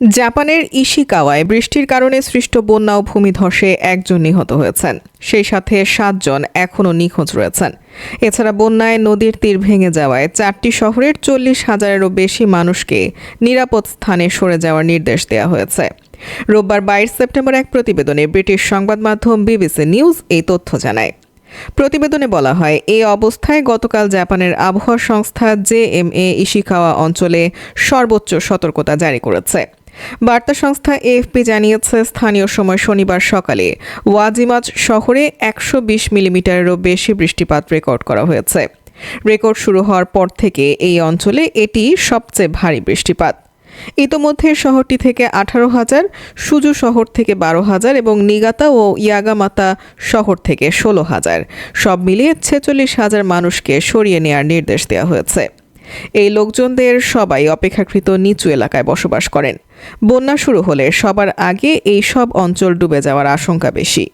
জাপানের ইশিকাওয়ায় বৃষ্টির কারণে সৃষ্ট বন্যা ও ভূমিধসে একজন নিহত হয়েছেন, সেই সাথে 7 জন এখনও নিখোঁজ রয়েছেন। এছাড়া বন্যায় নদীর তীর ভেঙে যাওয়ায় 4টি শহরের 40,000-এরও বেশি মানুষকে নিরাপদ স্থানে সরে যাওয়ার নির্দেশ দেওয়া হয়েছে। রোববার 22 সেপ্টেম্বর এক প্রতিবেদনে ব্রিটিশ সংবাদ মাধ্যম বিবিসি নিউজ এই তথ্য জানায়। প্রতিবেদনে বলা হয়, এই অবস্থায় গতকাল জাপানের আবহাওয়া সংস্থা জেএমএ ইশিকাওয়া অঞ্চলে সর্বোচ্চ সতর্কতা জারি করেছে। বার্তা সংস্থা এএফপি জানিয়েছে, স্থানীয় সময় শনিবার সকালে ওয়াজিমাজ শহরে 120 মিলিমিটারেরও বেশি বৃষ্টিপাত রেকর্ড করা হয়েছে। রেকর্ড শুরু হওয়ার পর থেকে এই অঞ্চলে এটি সবচেয়ে ভারী বৃষ্টিপাত। ইতোমধ্যে শহরটি থেকে 18,000, সুজু শহর থেকে 12,000 এবং নিগাতা ও ইয়াগামাতা শহর থেকে 16,000, সব মিলিয়ে 46,000 মানুষকে সরিয়ে নেওয়ার নির্দেশ দেওয়া হয়েছে। এই লোকজনদের সবাই অপেক্ষাকৃত নিচু এলাকায় বসবাস করেন। বন্যা শুরু হলে সবার আগে এই সব অঞ্চল ডুবে যাওয়ার আশঙ্কা বেশি।